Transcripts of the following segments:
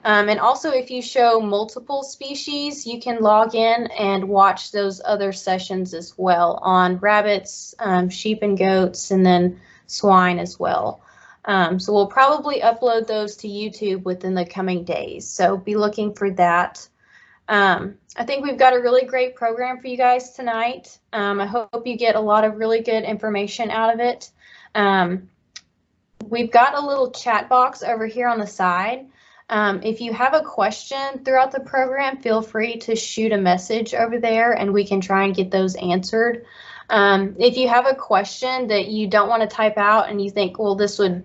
And also, if you show multiple species, you can log in and watch those other sessions as well on rabbits, sheep and goats, and then swine as well. So we'll probably upload those to YouTube within the coming days. So be looking for that. I think we've got a really great program for you guys tonight. I hope you get a lot of really good information out of it. We've got a little chat box over here on the side. If you have a question throughout the program, feel free to shoot a message over there and we can try and get those answered. If you have a question that you don't want to type out and you think, well, this would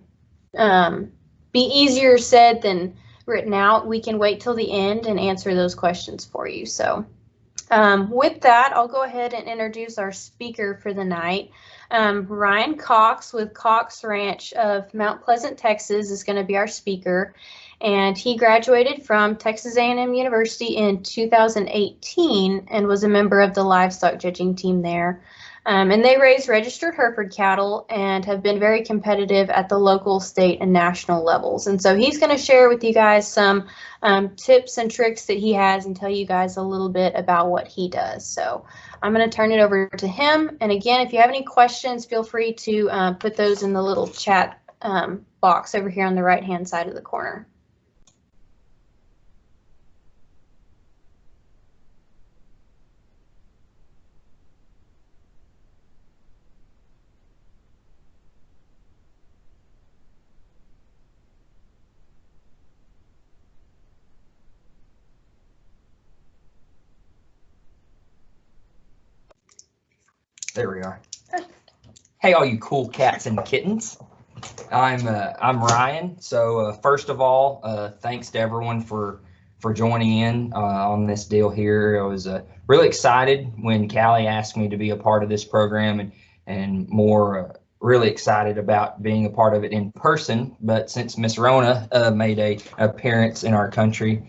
be easier said than written out, we can wait till the end and answer those questions for you. So with that, I'll go ahead and introduce our speaker for the night. Ryan Cox with Cox Ranch of Mount Pleasant, Texas is going to be our speaker. And he graduated from Texas A&M University in 2018 and was a member of the livestock judging team there. And they raise registered Hereford cattle and have been very competitive at the local, state, and national levels. And so he's going to share with you guys some tips and tricks that he has and tell you guys a little bit about what he does. So I'm going to turn it over to him. And again, if you have any questions, feel free to put those in the little chat box over here on the right-hand side of the corner. There we are. Hey, all you cool cats and kittens. I'm Ryan. So first of all, thanks to everyone for joining in on this deal here. I was really excited when Callie asked me to be a part of this program, and more really excited about being a part of it in person. But since Miss Rona made a appearance in our country,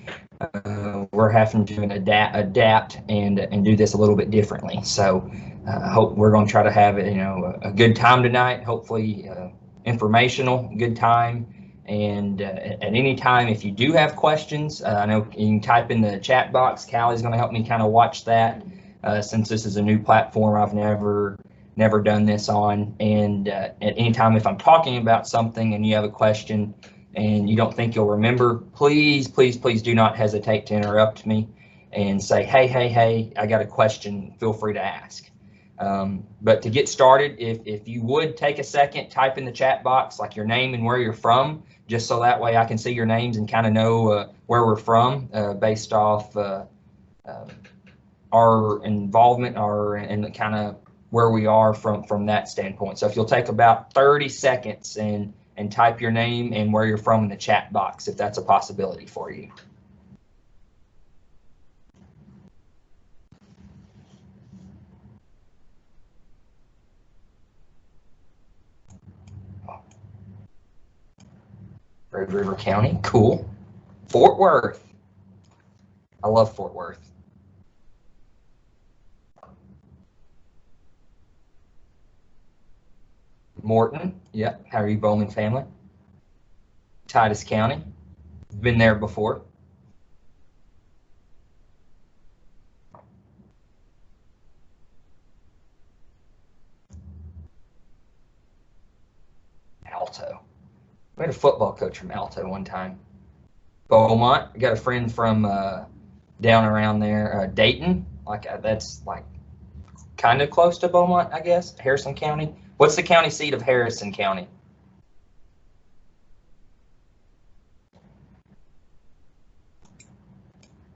we're having to adapt and do this a little bit differently. So I hope we're going to try to have a good time tonight. Hopefully informational, good time. And at any time, if you do have questions, I know you can type in the chat box. Callie's going to help me kind of watch that since this is a new platform I've never done this on. And at any time, if I'm talking about something and you have a question and you don't think you'll remember, please do not hesitate to interrupt me and say, hey, I got a question, feel free to ask. But to get started, if you would take a second, type in the chat box like your name and where you're from, just so that way I can see your names and kind of know where we're from based off our involvement and kind of where we are from that standpoint. So if you'll take about 30 seconds and type your name and where you're from in the chat box, if that's a possibility for you. Red River County, cool. Fort Worth. I love Fort Worth. Morton, yep. How are you, Bowman family? Titus County, been there before. Alto. We had a football coach from Alto one time. Beaumont, we got a friend from down around there, Dayton, that's like kind of close to Beaumont, I guess. Harrison County. What's the county seat of Harrison County?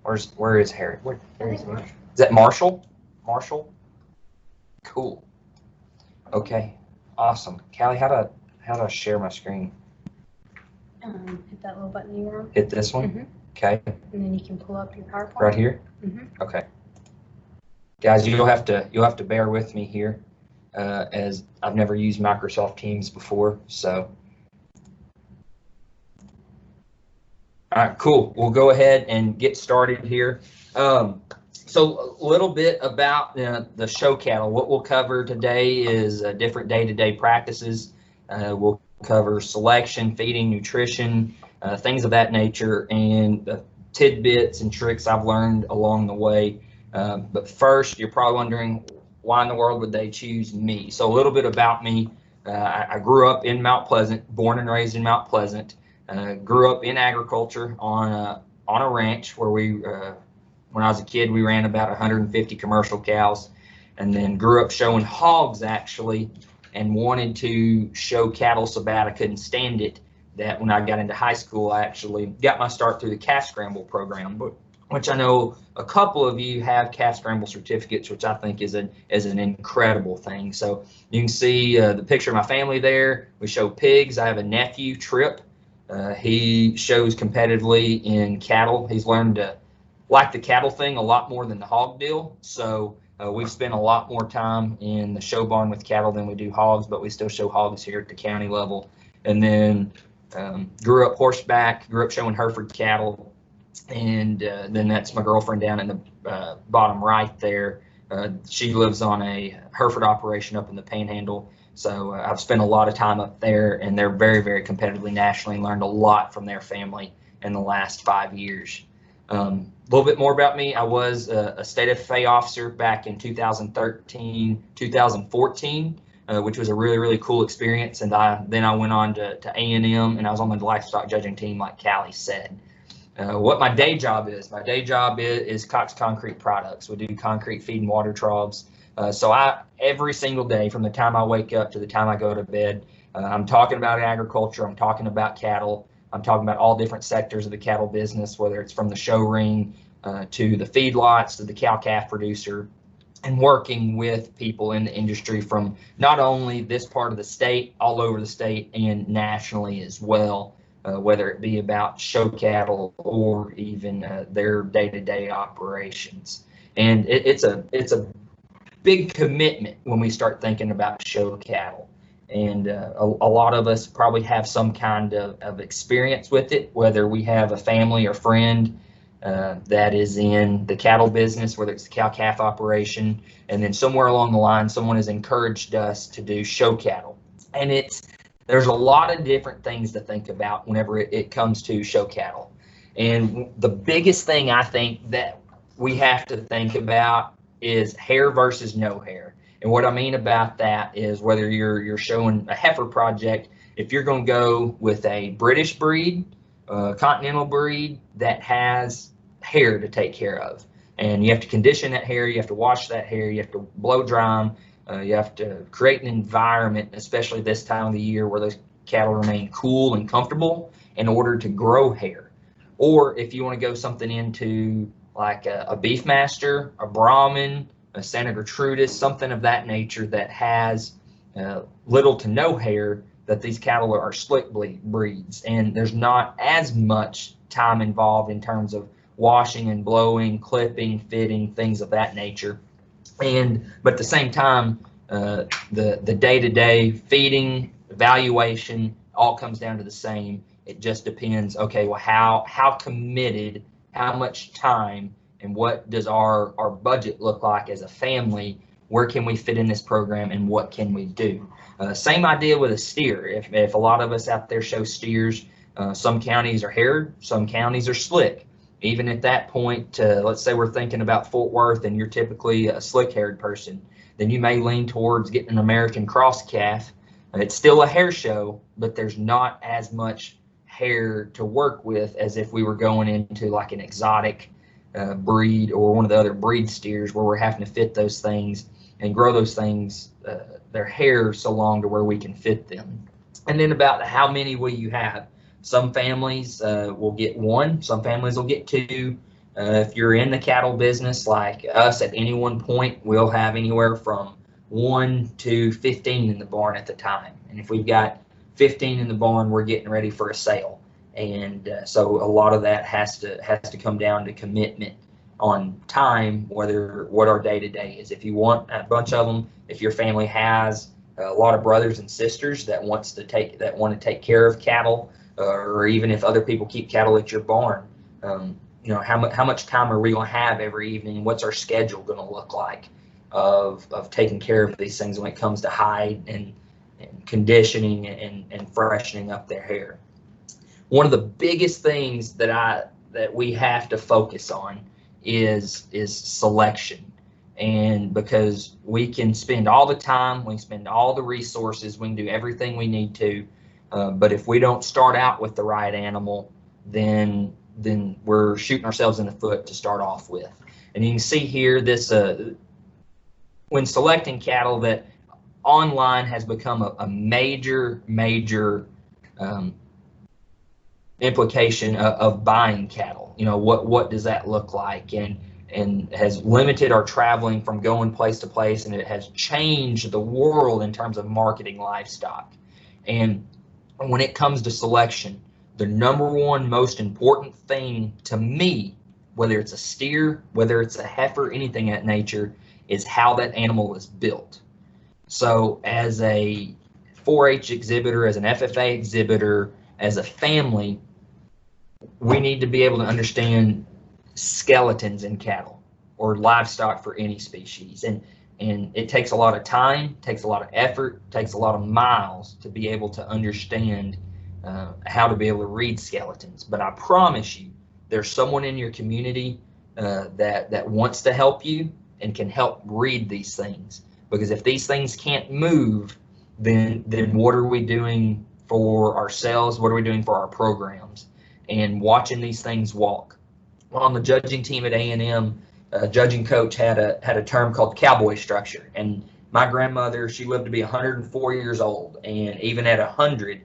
Where is Harris? Where is it? Is that Marshall? Marshall? Cool. Okay. Awesome. Callie, how do I share my screen? Hit that little button you were on. Hit this one? Mm-hmm. Okay. And then you can pull up your PowerPoint. Right here? Mm-hmm. Okay. Guys, you'll have to bear with me here, as I've never used Microsoft Teams before, so. All right, cool. We'll go ahead and get started here. So a little bit about the show cattle. What we'll cover today is different day-to-day practices. We'll cover selection, feeding, nutrition, things of that nature, and tidbits and tricks I've learned along the way. But first, you're probably wondering, why in the world would they choose me? So a little bit about me. I grew up in Mount Pleasant, born and raised in Mount Pleasant. Grew up in agriculture on a ranch where when I was a kid, we ran about 150 commercial cows, and then grew up showing hogs actually, and wanted to show cattle so bad I couldn't stand it that when I got into high school, I actually got my start through the calf scramble program, which I know a couple of you have calf scramble certificates, which I think is an incredible thing. So you can see the picture of my family there. We show pigs. I have a nephew, Trip. He shows competitively in cattle. He's learned to like the cattle thing a lot more than the hog deal. So we've spent a lot more time in the show barn with cattle than we do hogs, but we still show hogs here at the county level. And then grew up horseback, grew up showing Hereford cattle. And then that's my girlfriend down in the bottom right there. She lives on a Hereford operation up in the Panhandle. So I've spent a lot of time up there, and they're very, very competitively nationally, learned a lot from their family in the last 5 years. A little bit more about me. I was a state FFA officer back in 2013, 2014, which was a really, really cool experience. And then I went on to A&M, and I was on the livestock judging team, like Callie said. What my day job is Cox Concrete Products. We do concrete feed and water troughs. So every single day, from the time I wake up to the time I go to bed, I'm talking about agriculture, I'm talking about cattle, I'm talking about all different sectors of the cattle business, whether it's from the show ring to the feedlots to the cow-calf producer, and working with people in the industry from not only this part of the state, all over the state, and nationally as well, whether it be about show cattle or even their day-to-day operations. And it's a big commitment when we start thinking about show cattle. And a lot of us probably have some kind of experience with it, whether we have a family or friend that is in the cattle business, whether it's the cow-calf operation, and then somewhere along the line, someone has encouraged us to do show cattle. And there's a lot of different things to think about whenever it comes to show cattle. And the biggest thing I think that we have to think about is hair versus no hair. And what I mean about that is whether you're showing a heifer project, if you're going to go with a British breed, continental breed that has hair to take care of, and you have to condition that hair, you have to wash that hair, you have to blow dry them, you have to create an environment, especially this time of the year, where those cattle remain cool and comfortable in order to grow hair. Or if you want to go something into like a Beefmaster, a Brahmin, a Santa Gertrudis, something of that nature that has little to no hair, that these cattle are slick breeds, and there's not as much time involved in terms of washing and blowing, clipping, fitting, things of that nature. But at the same time, the day-to-day feeding, evaluation, all comes down to the same. It just depends, okay, well, how committed, how much time, and what does our budget look like as a family? Where can we fit in this program, and what can we do? Same idea with a steer. If a lot of us out there show steers, some counties are haired, some counties are slick. Even at that point, let's say we're thinking about Fort Worth and you're typically a slick-haired person, then you may lean towards getting an American cross calf. It's still a hair show, but there's not as much hair to work with as if we were going into like an exotic breed or one of the other breed steers, where we're having to fit those things and grow those things, their hair so long to where we can fit them. And then about how many will you have? Some families will get one, some families will get two. If you're in the cattle business like us, at any one point, we'll have anywhere from 1 to 15 in the barn at the time. And if we've got 15 in the barn, we're getting ready for a sale. And so a lot of that has to come down to commitment on time, what our day-to-day is. If you want a bunch of them, if your family has a lot of brothers and sisters that want to take care of cattle, or even if other people keep cattle at your barn, how much time are we going to have every evening? What's our schedule going to look like of taking care of these things when it comes to hide conditioning and freshening up their hair. One of the biggest things that we have to focus on is selection. And because we can spend all the time, we can spend all the resources, we can do everything we need to, but if we don't start out with the right animal, then we're shooting ourselves in the foot to start off with. And you can see here this when selecting cattle, that online has become a major implication of buying cattle. You know, what does that look like, and has limited our traveling from going place to place, and it has changed the world in terms of marketing livestock. And when it comes to selection, the number one most important thing to me, whether it's a steer, whether it's a heifer, anything of that nature, is how that animal is built. So as a 4-H exhibitor, as an FFA exhibitor, as a family, we need to be able to understand skeletons in cattle or livestock for any species. And it takes a lot of time, takes a lot of effort, takes a lot of miles to be able to understand how to be able to read skeletons. But I promise you, there's someone in your community that wants to help you and can help read these things. Because if these things can't move, then what are we doing for ourselves? What are we doing for our programs? And watching these things walk. Well, on the judging team at A&M, judging coach had a term called cowboy structure. And my grandmother, she lived to be 104 years old, and even at 100,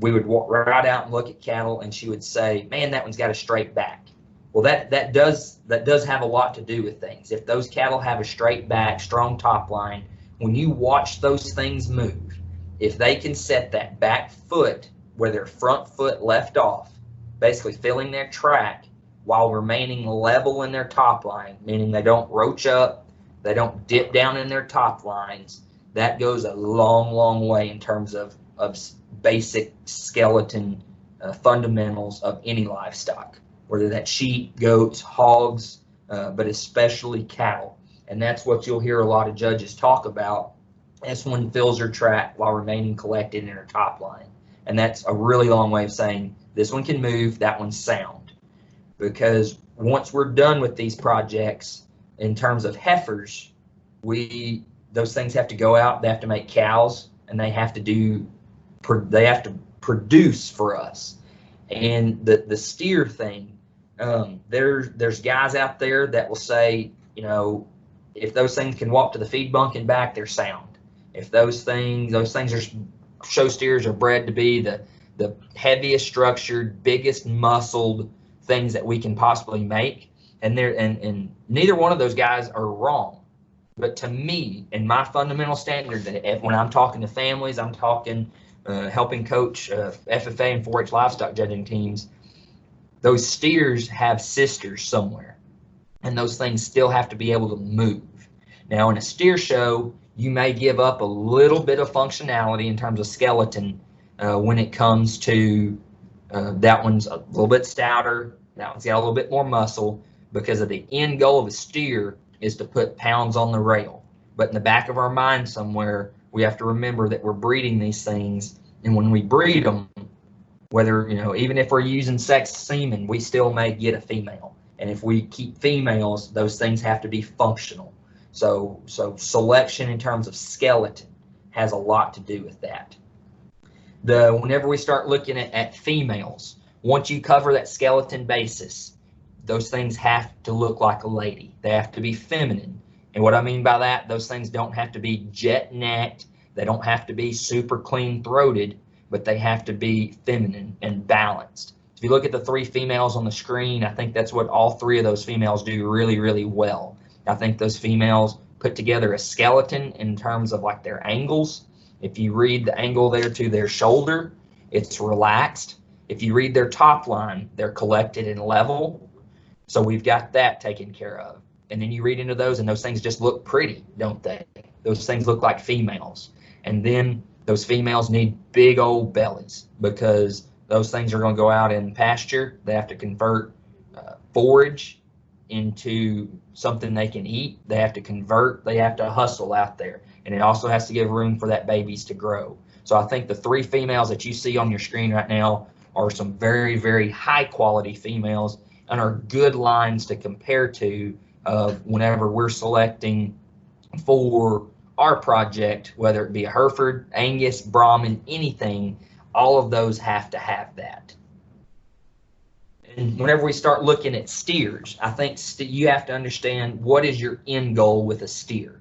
we would walk right out and look at cattle, and she would say, "Man, that one's got a straight back." Well, that does have a lot to do with things. If those cattle have a straight back, strong top line, when you watch those things move, if they can set that back foot where their front foot left off, basically filling their track while remaining level in their top line, meaning they don't roach up, they don't dip down in their top lines, that goes a long way in terms of basic skeleton fundamentals of any livestock, whether that's sheep, goats, hogs, but especially cattle. And that's what you'll hear a lot of judges talk about. This one fills her track while remaining collected in her top line. And that's a really long way of saying this one can move, that one's sound. Because once we're done with these projects, in terms of heifers, those things have to go out, they have to make cows, and they have to produce for us. And the steer thing, there's guys out there that will say, you know, if those things can walk to the feed bunk and back, they're sound. If those things are show steers are bred to be the heaviest structured, biggest muscled things that we can possibly make, and neither one of those guys are wrong. But to me, and my fundamental standard, that when I'm talking to families, I'm talking helping coach FFA and 4-H livestock judging teams, those steers have sisters somewhere, and those things still have to be able to move. Now, in a steer show, you may give up a little bit of functionality in terms of skeleton when it comes to that one's a little bit stouter, that one's got a little bit more muscle, because of the end goal of a steer is to put pounds on the rail. But in the back of our mind somewhere, we have to remember that we're breeding these things, and when we breed them, whether, you know, even if we're using sex semen, we still may get a female. And if we keep females, those things have to be functional. So selection in terms of skeleton has a lot to do with that. Whenever we start looking at females, once you cover that skeleton basis, those things have to look like a lady. They have to be feminine. And what I mean by that, those things don't have to be jet necked. They don't have to be super clean throated, but they have to be feminine and balanced. If you look at the 3 females on the screen, I think that's what all 3 of those females do really well. I think those females put together a skeleton in terms of like their angles. If you read the angle there to their shoulder, it's relaxed. If you read their top line, they're collected and level. So we've got that taken care of. And then you read into those, and those things just look pretty, don't they? Those things look like females. And then those females need big old bellies, because those things are going to go out in pasture. They have to convert forage into something they can eat. They have to convert. They have to hustle out there. and it also has to give room for that babies to grow. So I think the 3 females that you see on your screen right now are some very, very high quality females and are good lines to compare to whenever we're selecting for our project, whether it be a Hereford, Angus, Brahman, anything, all of those have to have that. And whenever we start looking at steers, I think you have to understand what is your end goal with a steer.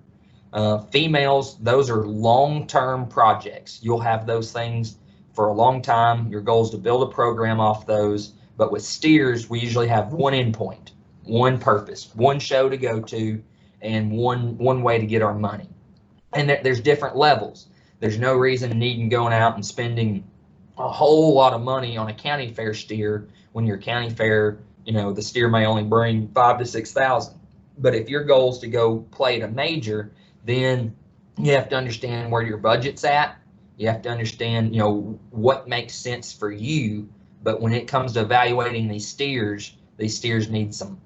Females, those are long-term projects. You'll have those things for a long time. Your goal is to build a program off those. But with steers, we usually have one endpoint, one purpose, one show to go to, and one way to get our money. And there's different levels. There's no reason needing going out and spending a whole lot of money on a county fair steer when your county fair, the steer may only bring 5,000 to 6,000. But if your goal is to go play at a major, then you have to understand where your budget's at. You have to understand, what makes sense for you. But when it comes to evaluating these steers need some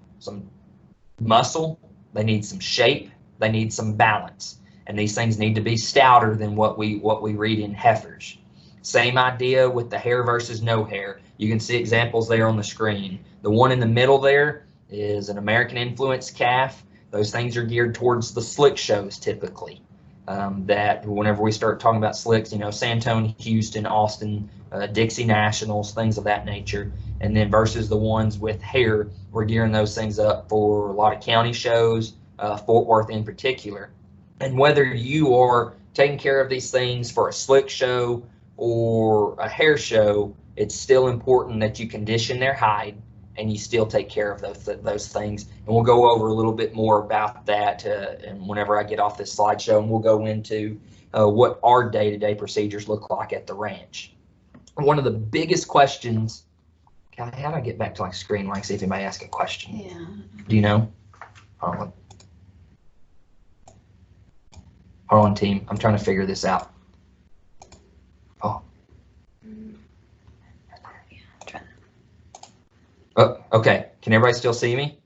muscle, they need some shape, they need some balance, and these things need to be stouter than what we read in heifers. Same idea with the hair versus no hair. You can see examples there on the screen. The one in the middle there is an American influence calf. Those things are geared towards the slick shows typically. That whenever we start talking about slicks, Santone, Houston, Austin, Dixie Nationals, things of that nature. And then versus the ones with hair, we're gearing those things up for a lot of county shows, Fort Worth in particular. And whether you are taking care of these things for a slick show or a hair show, it's still important that you condition their hide and you still take care of those things. And we'll go over a little bit more about that and whenever I get off this slideshow, and we'll go into what our day-to-day procedures look like at the ranch. One of the biggest questions, how do I get back to like screen like see if anybody asks a question? Yeah. Do you know? Hold on, team. I'm trying to figure this out. Oh. Oh, okay. Can everybody still see me?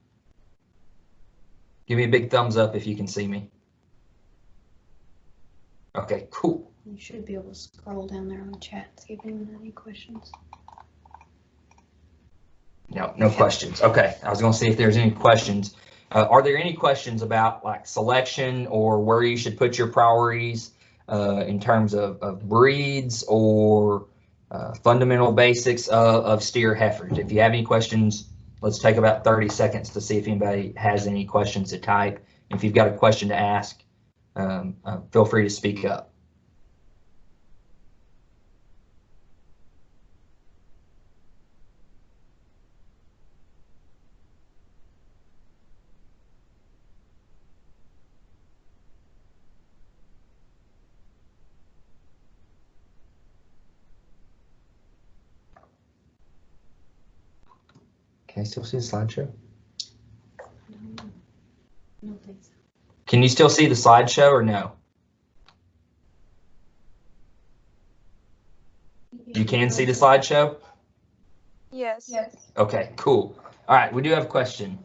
Give me a big thumbs up if you can see me. Okay, cool. You should be able to scroll down there on the chat, see if anyone has any questions. No questions. Okay, I was going to see if there's any questions. Are there any questions about like selection or where you should put your priorities in terms of breeds or fundamental basics of steer heifers? If you have any questions, let's take about 30 seconds to see if anybody has any questions to type. If you've got a question to ask, feel free to speak up. Can I still see the slideshow? No, thanks. Can you still see the slideshow or no? You can see the slideshow? Yes. Yes. Okay, cool. All right, we do have a question.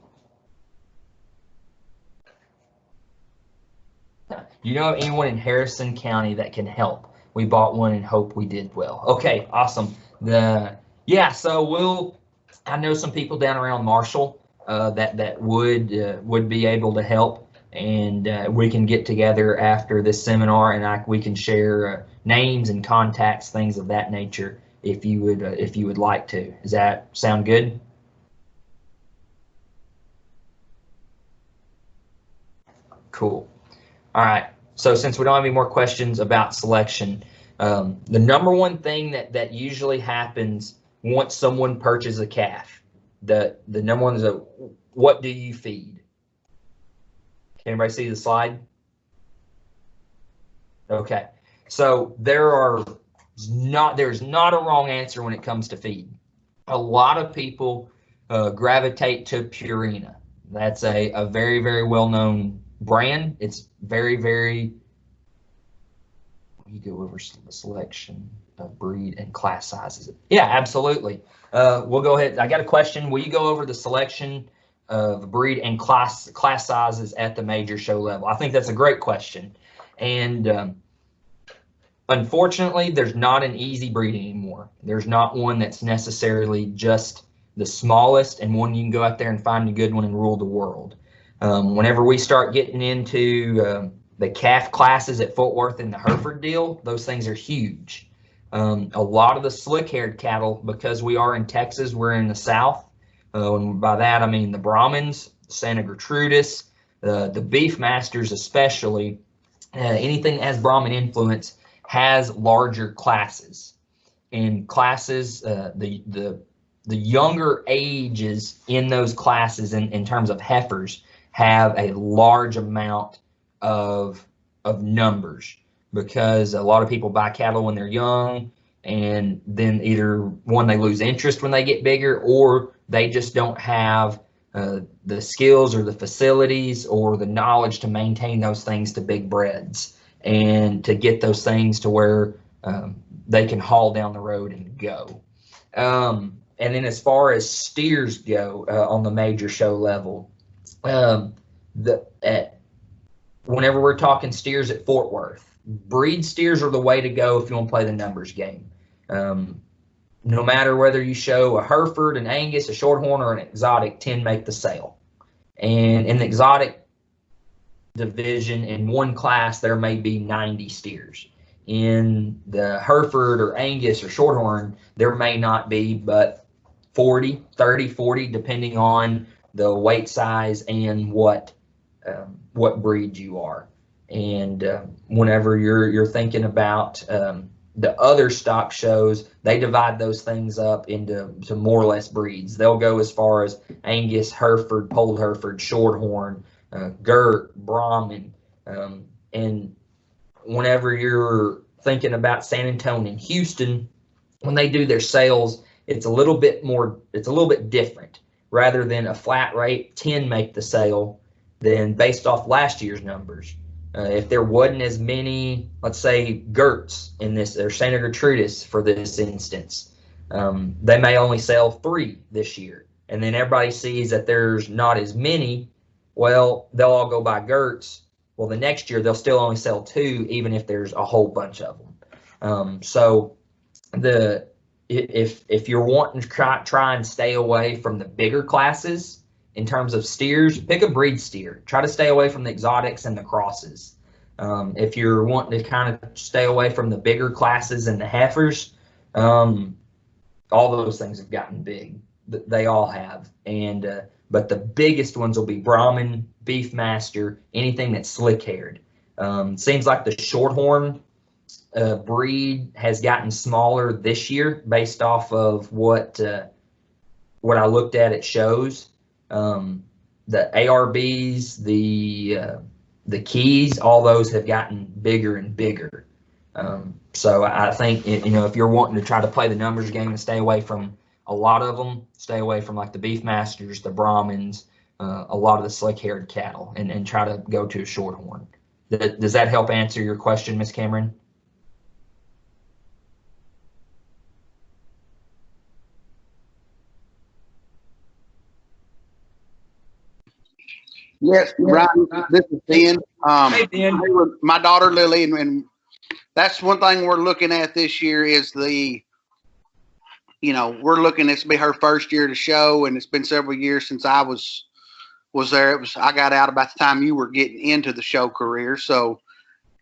You know of anyone in Harrison County that can help? We bought one and hope we did well. Okay, awesome. So I know some people down around Marshall that would be able to help, and we can get together after this seminar and we can share names and contacts, things of that nature, if you would like to. Does that sound good? Cool. All right. So since we don't have any more questions about selection, the number one thing that usually happens once someone purchases a calf, the number one is what do you feed? Can everybody see the slide? Okay. So there's not a wrong answer when it comes to feed. A lot of people gravitate to Purina. That's a very, very well-known brand. It's very, very, you go over the selection of breed and class sizes. Yeah, absolutely. We'll go ahead. I got a question. Will you go over the selection of breed and class sizes at the major show level? I think that's a great question. And unfortunately, there's not an easy breed anymore. There's not one that's necessarily just the smallest and one you can go out there and find a good one and rule the world. Whenever we start getting into the calf classes at Fort Worth and the Hereford deal, those things are huge. A lot of the slick-haired cattle, because we are in Texas, we're in the South. And by that, I mean the Brahmins, Santa Gertrudis, the beef masters especially, anything that has Brahmin influence has larger classes. And classes, the younger ages in those classes in terms of heifers have a large amount of numbers, because a lot of people buy cattle when they're young, and then either one, they lose interest when they get bigger, or they just don't have the skills or the facilities or the knowledge to maintain those things to big breds and to get those things to where they can haul down the road and go. And then as far as steers go on the major show level, whenever we're talking steers at Fort Worth, breed steers are the way to go if you want to play the numbers game. No matter whether you show a Hereford, an Angus, a Shorthorn, or an exotic, 10 make the sale. And in the exotic division, in one class, there may be 90 steers. In the Hereford or Angus or Shorthorn, there may not be but 40, 30, 40, depending on the weight size and what breed you are. And whenever you're thinking about the other stock shows, they divide those things up into more or less breeds. They'll go as far as Angus, Hereford, Polled Hereford, Shorthorn, Gert, Brahmin. And whenever you're thinking about San Antonio and Houston, when they do their sales, it's a little bit different. Rather than a flat rate, 10 make the sale, then based off last year's numbers. If there wasn't as many, let's say, Gerts in this, or Santa Gertrudis for this instance, they may only sell 3 this year. And then everybody sees that there's not as many. Well, they'll all go buy Gerts. Well, the next year they'll still only sell 2, even if there's a whole bunch of them. So if you're wanting to try and stay away from the bigger classes, in terms of steers, pick a breed steer. Try to stay away from the exotics and the crosses. If you're wanting to kind of stay away from the bigger classes and the heifers, all those things have gotten big. They all have. And but the biggest ones will be Brahmin, Beefmaster, anything that's slick-haired. Seems like the Shorthorn breed has gotten smaller this year based off of what I looked at shows. The ARBs, the keys, all those have gotten bigger and bigger. So I think, if you're wanting to try to play the numbers game and stay away from a lot of them, stay away from like the Beefmasters, the Brahmins, a lot of the slick-haired cattle, and try to go to a Shorthorn. Does that help answer your question, Miss Cameron? Yes, right. This is Ben. Hey, Ben. My daughter Lily, and that's one thing we're looking at this year is we're looking. This will be her first year to show, and it's been several years since I was there. I got out about the time you were getting into the show career, so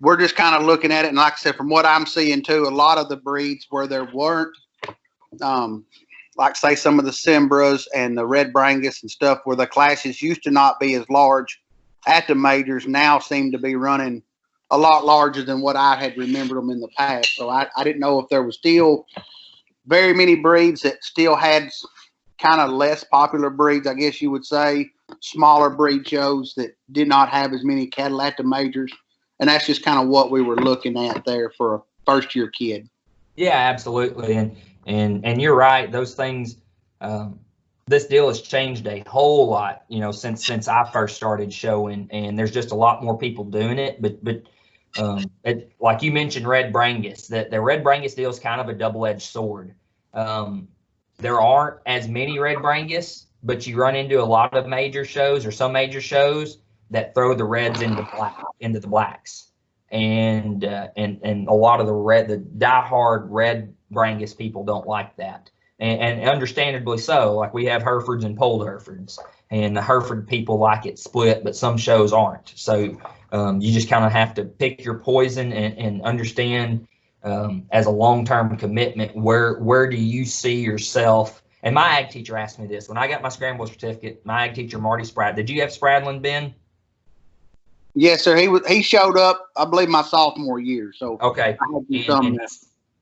we're just kind of looking at it. And like I said, from what I'm seeing too, a lot of the breeds where there weren't, like say some of the Simbras and the Red Brangus and stuff, where the classes used to not be as large at the majors, now seem to be running a lot larger than what I had remembered them in the past. So I didn't know if there was still very many breeds that still had kind of less popular breeds, I guess you would say, smaller breed shows that did not have as many cattle at the majors. And that's just kind of what we were looking at there for a first year kid. Yeah, absolutely. And you're right. Those things, this deal has changed a whole lot, since I first started showing, and there's just a lot more people doing it. But like you mentioned, Red Brangus, the Red Brangus deal is kind of a double-edged sword. There aren't as many Red Brangus, but you run into a lot of major shows, or some major shows, that throw the reds into the blacks. and a lot of the diehard red Brangus people don't like that, and understandably so. Like, we have Herefords and polled Herefords, and the Hereford people like it split, but some shows aren't. So you just kind of have to pick your poison and understand, as a long-term commitment, where do you see yourself. And my ag teacher asked me this when I got my scramble certificate. My ag teacher, Marty Spratt. Did you have Spradlin, Ben? Yes, sir. He showed up, I believe, my sophomore year. So okay.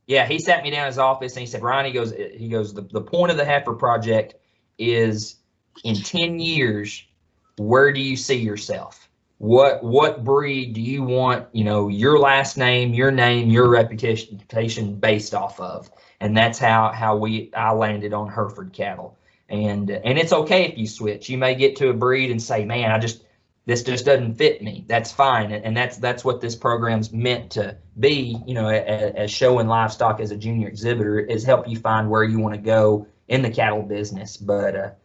Yeah, he sat me down in his office and he said, Ryan, he goes, the point of the heifer project is, in 10 years, where do you see yourself? What breed do you want, your last name, your reputation based off of? And that's how I landed on Hereford cattle. And it's okay if you switch. You may get to a breed and say, man, this just doesn't fit me. That's fine. And that's what this program's meant to be, as showing livestock as a junior exhibitor, is help you find where you want to go in the cattle business. But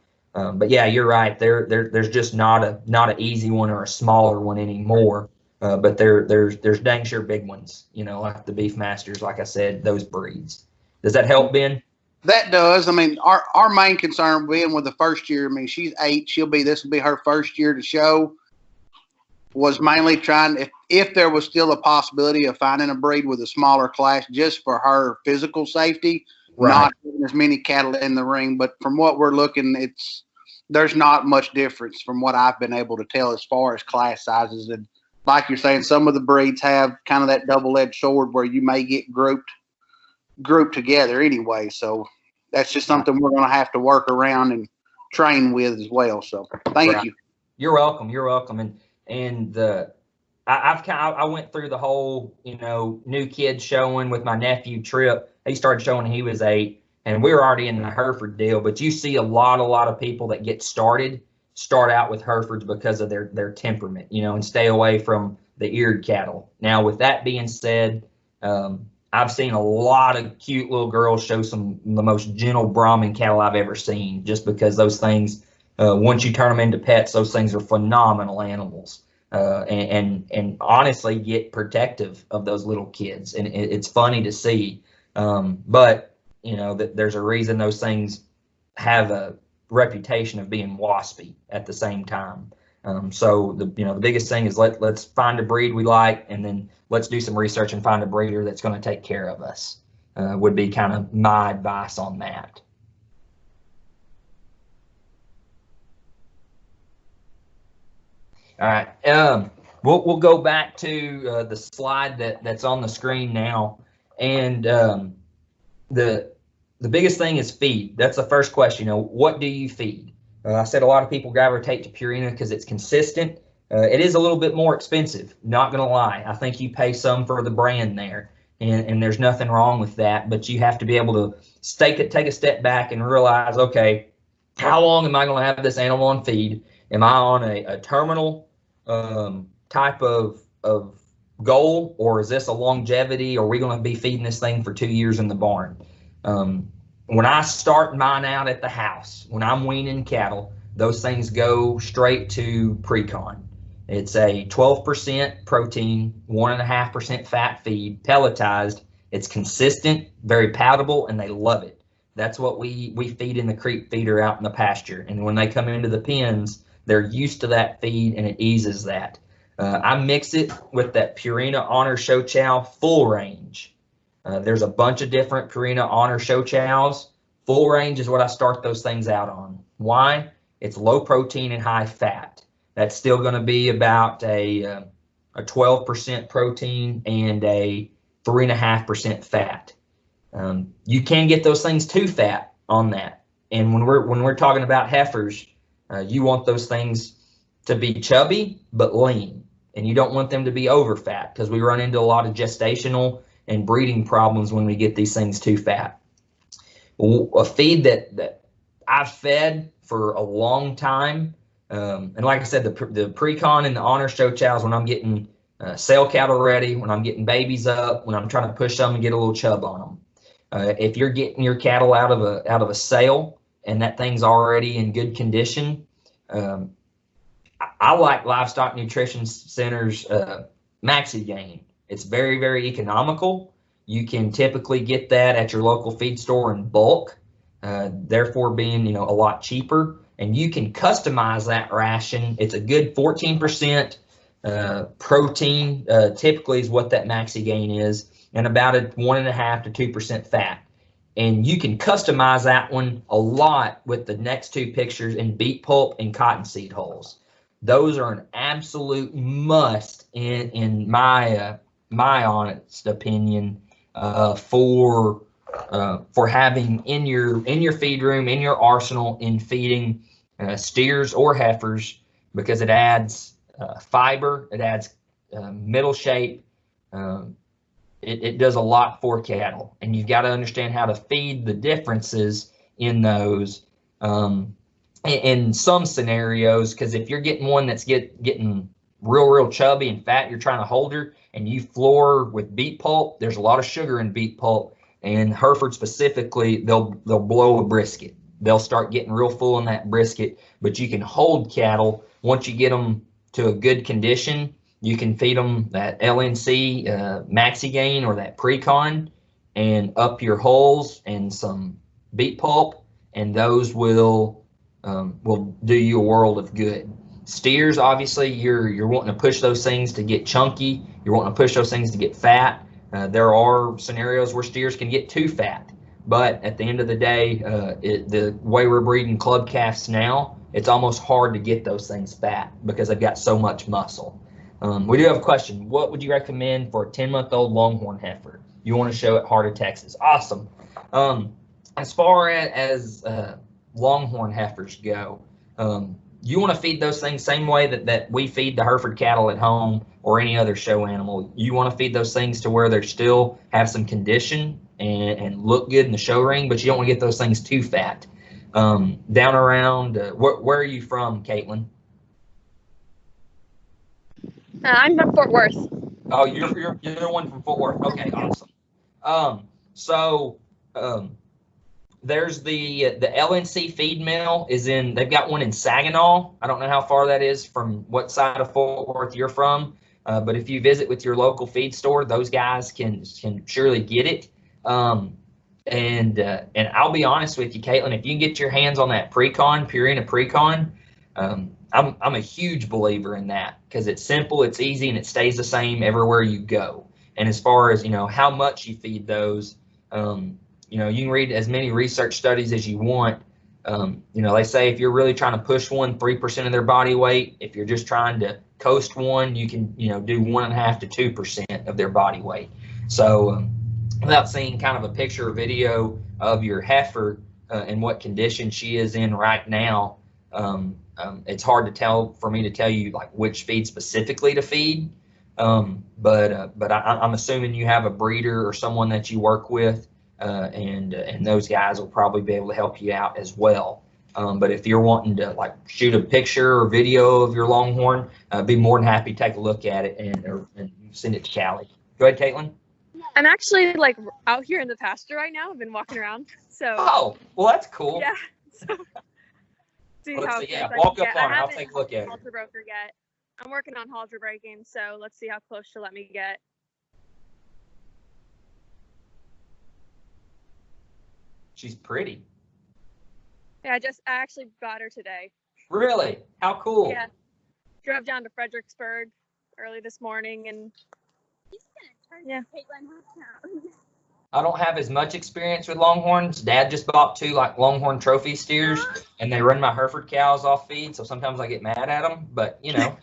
yeah, you're right. There's just not an easy one or a smaller one anymore. But there's dang sure big ones, like the Beef Masters, like I said, those breeds. Does that help, Ben? That does. I mean, our main concern being with the first year, I mean, she's 8. This will be her first year to show, was mainly trying, if there was still a possibility of finding a breed with a smaller class just for her physical safety, right. Not having as many cattle in the ring. But from what we're looking, there's not much difference from what I've been able to tell as far as class sizes. And like you're saying, some of the breeds have kind of that double-edged sword where you may get grouped together anyway. So that's just something we're going to have to work around and train with as well. So thank you. You're welcome. You're welcome. And I went through the whole, new kid showing with my nephew Trip. He started showing when he was 8, and we were already in the Hereford deal. But you see a lot of people that start out with Herefords because of their temperament, and stay away from the eared cattle. Now, with that being said, I've seen a lot of cute little girls show the most gentle Brahman cattle I've ever seen, just because those things, once you turn them into pets, those things are phenomenal animals, and honestly get protective of those little kids. And it's funny to see, but there's a reason those things have a reputation of being waspy at the same time. So the biggest thing is let's find a breed we like, and then let's do some research and find a breeder that's going to take care of us. Would be kind of my advice on that. All right. We'll go back to the slide that's on the screen now, and the biggest thing is feed. That's the first question. What do you feed? I said a lot of people gravitate to Purina because it's consistent. It is a little bit more expensive, not going to lie. I think you pay some for the brand there, and there's nothing wrong with that. But you have to be able to take a step back and realize, okay, how long am I going to have this animal on feed? Am I on a terminal type of goal, or is this a longevity? Or are we going to be feeding this thing for 2 years in the barn? When I start mine out at the house, when I'm weaning cattle, those things go straight to pre-con. It's a 12% protein, 1.5% fat feed, pelletized. It's consistent, very palatable, and they love it. That's what we feed in the creep feeder out in the pasture. And when they come into the pens, they're used to that feed, and it eases that. I mix it with that Purina Honor Show Chow full range. There's a bunch of different Purina Honor Show Chows. Full range is what I start those things out on. Why? It's low protein and high fat. That's still going to be about a 12% protein and a 3.5% fat. You can get those things too fat on that. And when we're talking about heifers, you want those things to be chubby but lean, and you don't want them to be over fat, because we run into a lot of gestational and breeding problems when we get these things too fat. A feed that I've fed for a long time, and like I said, the pre-con and the Honor Show Chows, when I'm getting sale cattle ready, when I'm getting babies up, when I'm trying to push them and get a little chub on them. If you're getting your cattle out of a sale and that thing's already in good condition, I like Livestock Nutrition Center's Maxi Gain. It's very, very economical. You can typically get that at your local feed store in bulk, therefore being, you know, a lot cheaper. And you can customize that ration. It's a good 14% protein, typically is what that maxi gain is, and about a 1.5 to 2% fat. And you can customize that one a lot with the next two pictures in beet pulp and cottonseed hulls. Those are an absolute must in my my honest opinion for having in your feed room, in your arsenal, in feeding steers or heifers, because it adds fiber, it adds middle shape. It does a lot for cattle, and you've got to understand how to feed the differences in those in some scenarios, because if you're getting one that's getting real chubby and fat, you're trying to hold her, and you floor with beet pulp, there's a lot of sugar in beet pulp, and Hereford specifically, they'll blow a brisket. They'll start getting real full in that brisket, but you can hold cattle once you get them to a good condition. You can feed them that LNC Maxi Gain or that Precon, and up your hulls and some beet pulp, and those will do you a world of good. Steers, obviously, you're wanting to push those things to get chunky. You're wanting to push those things to get fat. There are scenarios where steers can get too fat, but at the end of the day, the way we're breeding club calves now, it's almost hard to get those things fat because they've got so much muscle. We do have a question. What would you recommend for a 10-month-old Longhorn heifer you want to show at Heart of Texas? Awesome. As far as Longhorn heifers go, you want to feed those things same way that we feed the Hereford cattle at home or any other show animal. You want to feed those things to where they still have some condition and look good in the show ring, but you don't want to get those things too fat. Down around, where are you from, Caitlin? I'm from Fort Worth. Oh, you're the one from Fort Worth. Okay, awesome. There's the LNC feed mill they've got one in Saginaw. I don't know how far that is from what side of Fort Worth you're from, but if you visit with your local feed store, those guys can surely get it. And I'll be honest with you, Caitlin, if you can get your hands on that Precon, Purina Precon, I'm a huge believer in that because it's simple, it's easy, and it stays the same everywhere you go. And as far as, you know, how much you feed those, you know, you can read as many research studies as you want. You know, they say if you're really trying to push one, 3% of their body weight. If you're just trying to coast one, you can, you know, do 1.5 to 2% of their body weight. So without seeing kind of a picture or video of your heifer and what condition she is in right now, it's hard to tell for me to tell you like which feed specifically to feed. But I'm assuming you have a breeder or someone that you work with, and those guys will probably be able to help you out as well. But if you're wanting to like shoot a picture or video of your Longhorn, be more than happy to take a look at it and send it to Callie. Go ahead, Caitlin. I'm actually like out here in the pasture right now. I've been walking around. So. Oh, well, that's cool. Yeah. So, see let's how see, yeah, close walk I up can get. on it. I'll take a look at it. Halter broker yet. I'm working on halter breaking, so let's see how close she'll let me get. She's pretty. Yeah, I actually got her today. Really? How cool. Yeah. Drove down to Fredericksburg early this morning and yeah. I don't have as much experience with Longhorns. Dad just bought 2 like Longhorn trophy steers, and they run my Hereford cows off feed, so sometimes I get mad at them. But you know,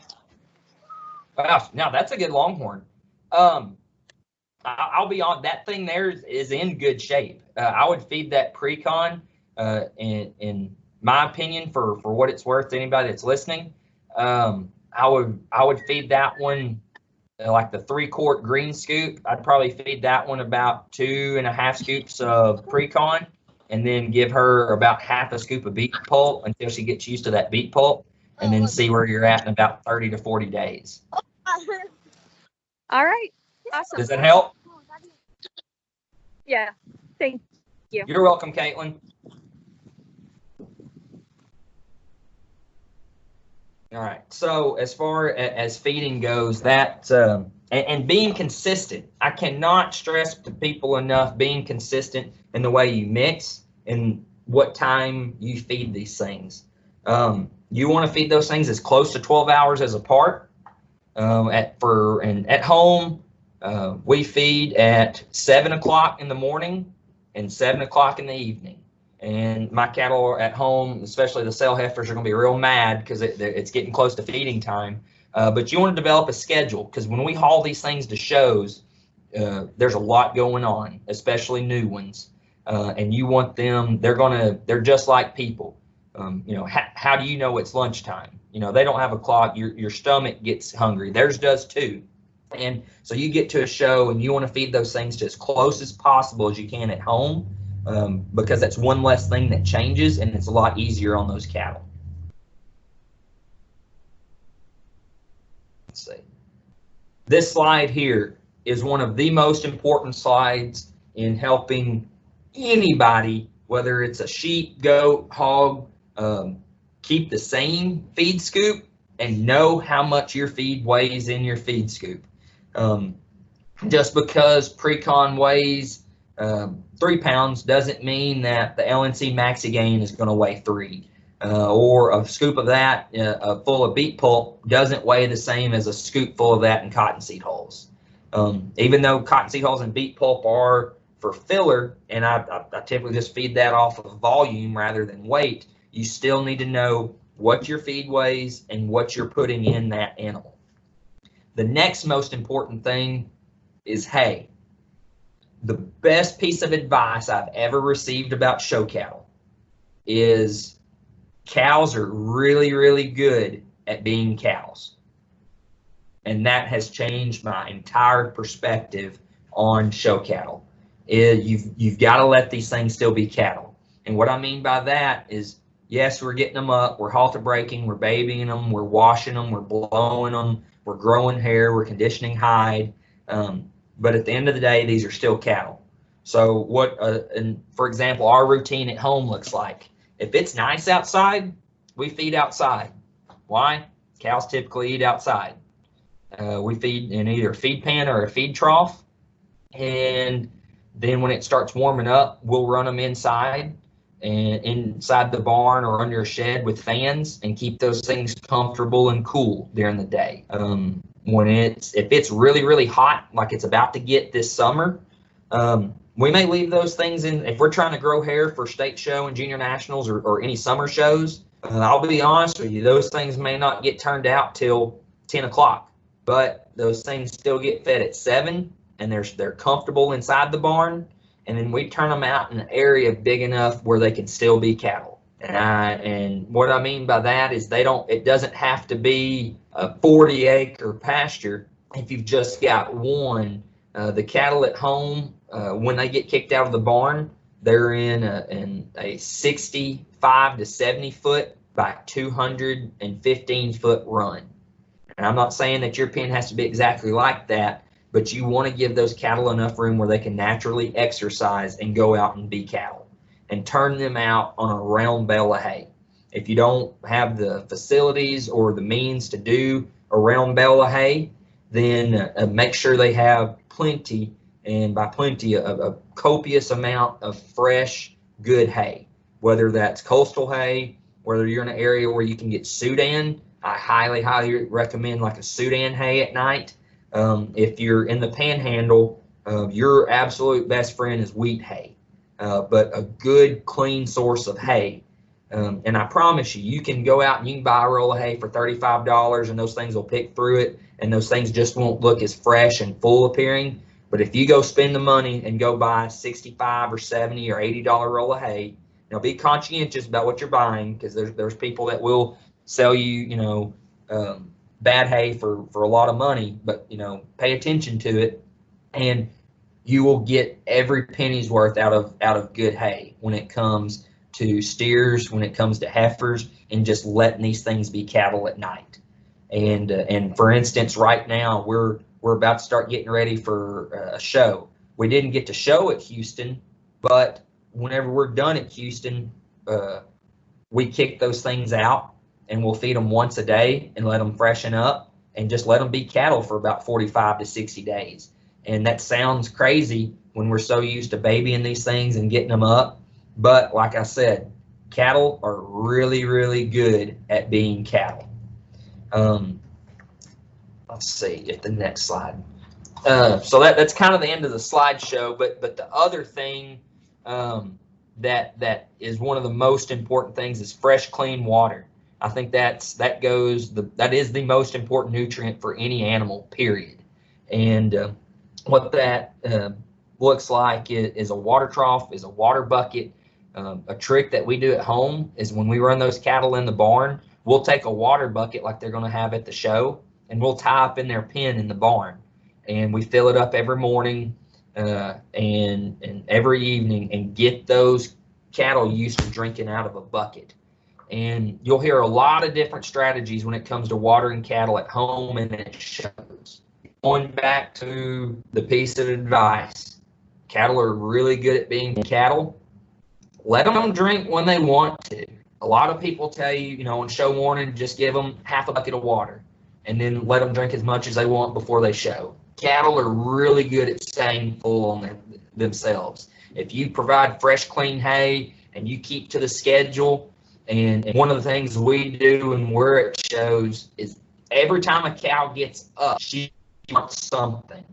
wow, now that's a good Longhorn. I'll be on that thing. There is in good shape. I would feed that Precon, in my opinion, for what it's worth to anybody that's listening. I would feed that one. Like the 3-quart green scoop, I'd probably feed that one about 2.5 scoops of Precon, and then give her about half a scoop of beet pulp until she gets used to that beet pulp, and then see where you're at in about 30 to 40 days. All right. Awesome. Does that help? Yeah. Thank you. You're welcome, Caitlin. All right. So as far as feeding goes, that and being consistent. I cannot stress to people enough being consistent in the way you mix and what time you feed these things. You want to feed those things as close to 12 hours as apart. At home, we feed at 7 o'clock in the morning and 7 o'clock in the evening. And my cattle at home, especially the sale heifers, are going to be real mad because it's getting close to feeding time. But you want to develop a schedule, because when we haul these things to shows, there's a lot going on, especially new ones. And you want them, they're just like people. How do you know it's lunchtime? They don't have a clock. Your stomach gets hungry. Theirs does too. And so you get to a show and you want to feed those things to as close as possible as you can at home, because that's one less thing that changes, and it's a lot easier on those cattle. Let's see. This slide here is one of the most important slides in helping anybody, whether it's a sheep, goat, hog, keep the same feed scoop and know how much your feed weighs in your feed scoop. Just because pre-con weighs 3 pounds doesn't mean that the LNC Maxi Gain is going to weigh 3. Or a scoop of that full of beet pulp doesn't weigh the same as a scoop full of that in cottonseed hulls. Even though cottonseed hulls and beet pulp are for filler, and I typically just feed that off of volume rather than weight, you still need to know what your feed weighs and what you're putting in that animal. The next most important thing is hay. The best piece of advice I've ever received about show cattle is cows are really, really good at being cows. And that has changed my entire perspective on show cattle. You've got to let these things still be cattle. And what I mean by that is, yes, we're getting them up, we're halter breaking, we're babying them, we're washing them, we're blowing them, we're growing hair, we're conditioning hide. But at the end of the day, these are still cattle. So for example, our routine at home looks like, if it's nice outside, we feed outside. Why? Cows typically eat outside. We feed in either a feed pan or a feed trough. And then when it starts warming up, we'll run them inside the barn or under a shed with fans and keep those things comfortable and cool during the day. If it's really, really hot, like it's about to get this summer, we may leave those things in. If we're trying to grow hair for state show and junior nationals or any summer shows, I'll be honest with you, those things may not get turned out till 10 o'clock, but those things still get fed at 7, and they're comfortable inside the barn. And then we turn them out in an area big enough where they can still be cattle. And what I mean by that is it doesn't have to be a 40-acre pasture. If you've just got one, the cattle at home, when they get kicked out of the barn, they're in a 65 to 70 foot by 215 foot run. And I'm not saying that your pen has to be exactly like that, but you want to give those cattle enough room where they can naturally exercise and go out and be cattle, and turn them out on a round bale of hay. If you don't have the facilities or the means to do a round bale of hay, then make sure they have plenty, and by plenty, a copious amount of fresh, good hay. Whether that's coastal hay, whether you're in an area where you can get Sudan, I highly, highly recommend like a Sudan hay at night. If you're in the panhandle, your absolute best friend is wheat hay, but a good, clean source of hay. And I promise you, you can go out and you can buy a roll of hay for $35, and those things will pick through it, and those things just won't look as fresh and full appearing. But if you go spend the money and go buy a $65 or $70 or $80 roll of hay, be conscientious about what you're buying, because there's people that will sell you, bad hay for a lot of money, but pay attention to it, and you will get every penny's worth out of good hay when it comes to steers, when it comes to heifers, and just letting these things be cattle at night. And for instance, right now we're about to start getting ready for a show. We didn't get to show at Houston, but whenever we're done at Houston, we kick those things out, and we'll feed them once a day and let them freshen up. and just let them be cattle for about 45 to 60 days. And that sounds crazy when we're so used to babying these things and getting them up. But like I said, cattle are really, really good at being cattle. Let's see if the next slide. So that's kind of the end of the slideshow. But the other thing that is one of the most important things is fresh, clean water. I think that is the most important nutrient for any animal, period. And what that looks like is a water trough, is a water bucket. A trick that we do at home is when we run those cattle in the barn, we'll take a water bucket like they're going to have at the show, and we'll tie up in their pen in the barn, and we fill it up every morning and every evening, and get those cattle used to drinking out of a bucket. And you'll hear a lot of different strategies when it comes to watering cattle at home and at shows. Going back to the piece of advice, cattle are really good at being cattle. Let them drink when they want to. A lot of people tell you, on show morning, just give them half a bucket of water and then let them drink as much as they want before they show. Cattle are really good at staying full on themselves. If you provide fresh, clean hay and you keep to the schedule, and one of the things we do when we're at shows is every time a cow gets up, she wants something.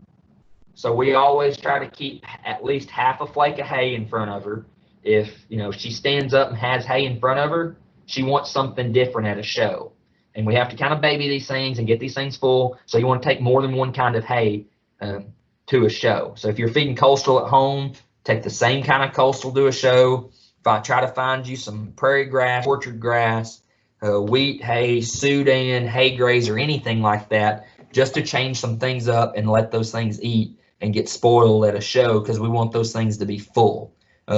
So we always try to keep at least half a flake of hay in front of her. If she stands up and has hay in front of her, she wants something different at a show. And we have to kind of baby these things and get these things full. So you want to take more than one kind of hay to a show. So if you're feeding coastal at home, take the same kind of coastal to a show. If I try to find you some prairie grass, orchard grass, wheat hay, Sudan, hay graze, or anything like that, just to change some things up and let those things eat and get spoiled at a show, because we want those things to be full.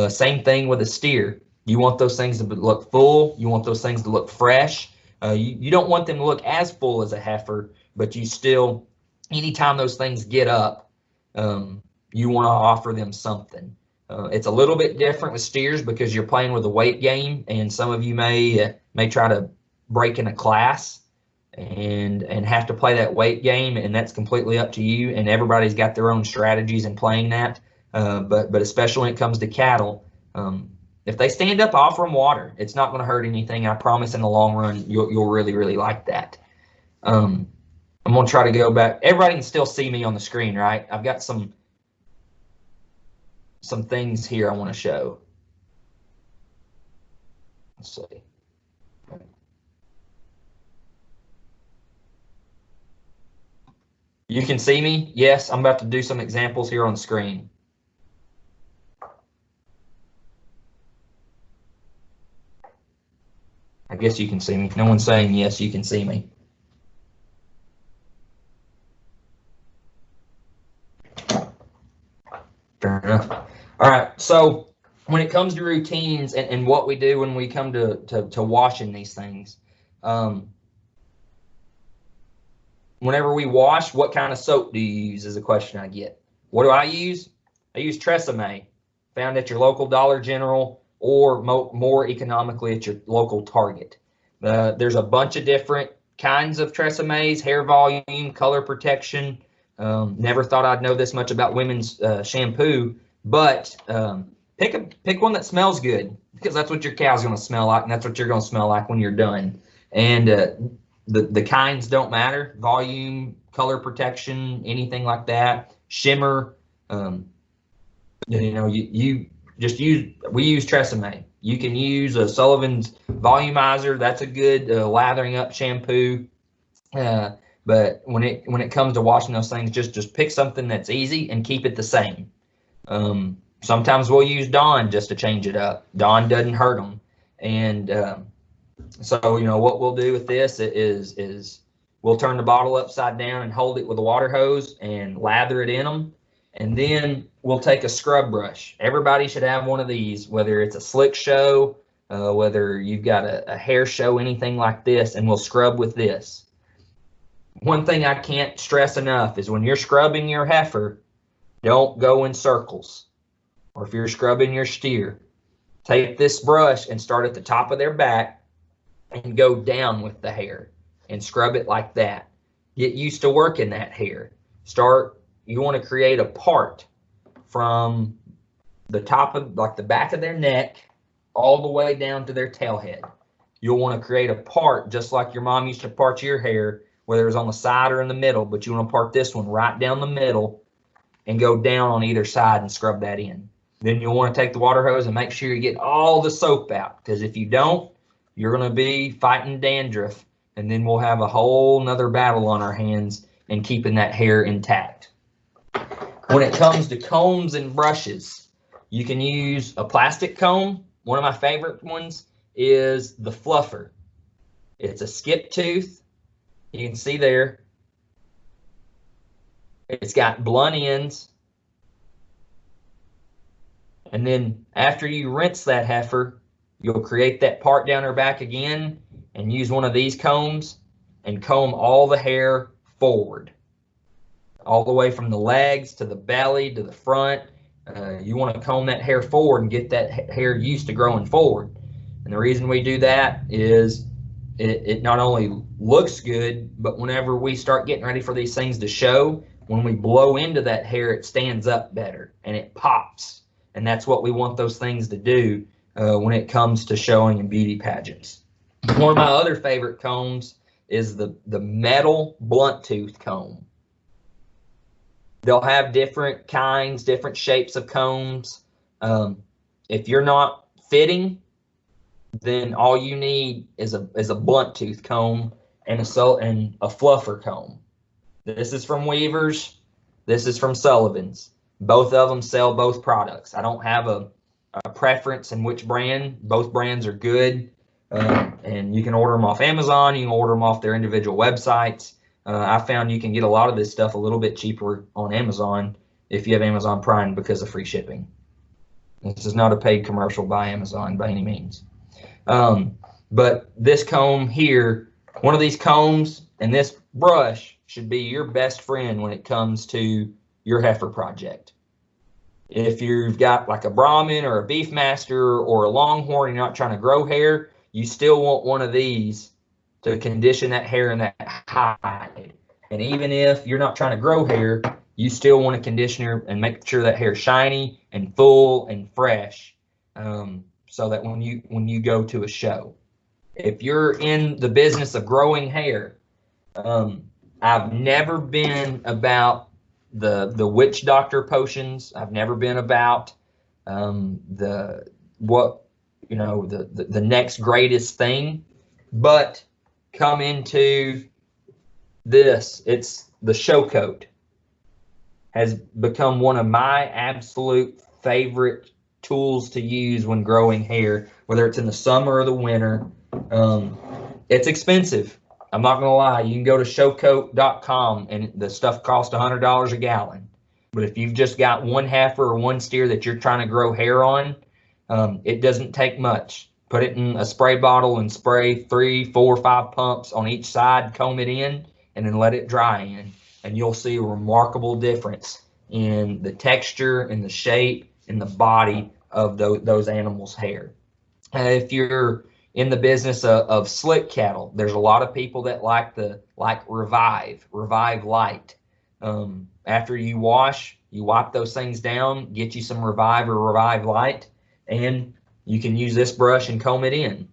Same thing with a steer. You want those things to look full. You want those things to look fresh. You don't want them to look as full as a heifer, but you still, anytime those things get up, you want to offer them something. It's a little bit different with steers because you're playing with a weight game, and some of you may try to break in a class and have to play that weight game, and that's completely up to you, and everybody's got their own strategies in playing that. But especially when it comes to cattle, if they stand up, offer them water. It's not going to hurt anything. I promise in the long run, you'll really, really like that. I'm going to try to go back. Everybody can still see me on the screen, right? I've got some things here I want to show. Let's see. You can see me? Yes, I'm about to do some examples here on the screen. I guess you can see me. No one's saying yes, you can see me. Fair enough. All right, so when it comes to routines and what we do when we come to washing these things, whenever we wash, what kind of soap do you use is a question I get. What do I use? I use Tresemme, found at your local Dollar General, or more economically at your local Target. There's a bunch of different kinds of Tresemmes, hair volume, color protection. Never thought I'd know this much about women's shampoo, but pick one that smells good, because that's what your cow's going to smell like, and that's what you're going to smell like when you're done. And the kinds don't matter. Volume, color protection, anything like that. Shimmer. We use Tresemme. You can use a Sullivan's Volumizer. That's a good lathering up shampoo. But when it comes to washing those things, just pick something that's easy and keep it the same. Sometimes we'll use Dawn just to change it up. Dawn doesn't hurt them. And so what we'll do with this is we'll turn the bottle upside down and hold it with a water hose and lather it in them. And then we'll take a scrub brush. Everybody should have one of these, whether it's a slick show, whether you've got a hair show, anything like this, and we'll scrub with this. One thing I can't stress enough is when you're scrubbing your heifer, don't go in circles. Or if you're scrubbing your steer, take this brush and start at the top of their back and go down with the hair and scrub it like that. get used to working that hair. You want to create a part from the top of, like the back of their neck, all the way down to their tail head. You'll want to create a part just like your mom used to part your hair, whether it was on the side or in the middle, but you want to part this one right down the middle and go down on either side and scrub that in. Then you'll want to take the water hose and make sure you get all the soap out, because if you don't, you're going to be fighting dandruff, and then we'll have a whole nother battle on our hands in keeping that hair intact. When it comes to combs and brushes, you can use a plastic comb. One of my favorite ones is the fluffer. It's a skip tooth. You can see there. It's got blunt ends. And then after you rinse that heifer, you'll create that part down her back again and use one of these combs and comb all the hair forward, all the way from the legs to the belly to the front. You want to comb that hair forward and get that hair used to growing forward. And the reason we do that is it not only looks good, but whenever we start getting ready for these things to show, when we blow into that hair, it stands up better and it pops. And that's what we want those things to do when it comes to showing in beauty pageants. One of my other favorite combs is the metal blunt tooth comb. They'll have different kinds, different shapes of combs. If you're not fitting, then all you need is a blunt tooth comb and a fluffer comb. This is from Weaver's. This is from Sullivan's. Both of them sell both products. I don't have a preference in which brand. Both brands are good, and you can order them off Amazon. You can order them off their individual websites. I found you can get a lot of this stuff a little bit cheaper on Amazon if you have Amazon Prime because of free shipping. This is not a paid commercial by Amazon by any means. But this comb here, one of these combs and this brush should be your best friend when it comes to your heifer project. If you've got like a Brahmin or a Beefmaster or a Longhorn, you're not trying to grow hair, you still want one of these to condition that hair and that hide. And even if you're not trying to grow hair, you still want to conditioner and make sure that hair is shiny and full and fresh, so that when you go to a show. If you're in the business of growing hair, I've never been about the witch doctor potions. I've never been about the next greatest thing, but come into this, it's the show coat has become one of my absolute favorite tools to use when growing hair, whether it's in the summer or the winter. It's expensive. I'm not gonna lie. You can go to showcoat.com and the stuff costs $100 a gallon. But if you've just got one heifer or one steer that you're trying to grow hair on, it doesn't take much. Put it in a spray bottle and spray 3, 4, 5 pumps on each side, comb it in, and then let it dry in. And you'll see a remarkable difference in the texture and the shape and the body of those animals' hair. If you're in the business of slick cattle, there's a lot of people that like Revive Light. After you wash, you wipe those things down, get you some Revive or Revive Light, and you can use this brush and comb it in.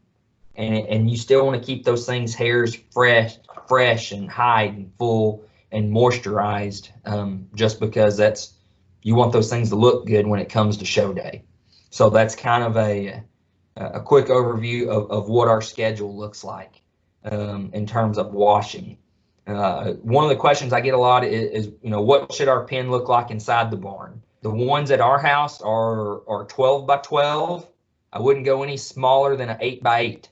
And you still want to keep those things hairs fresh and hide and full and moisturized, just because you want those things to look good when it comes to show day. So that's kind of a quick overview of what our schedule looks like in terms of washing. One of the questions I get a lot is what should our pen look like inside the barn? The ones at our house are 12 by 12. I wouldn't go any smaller than an 8 by 8.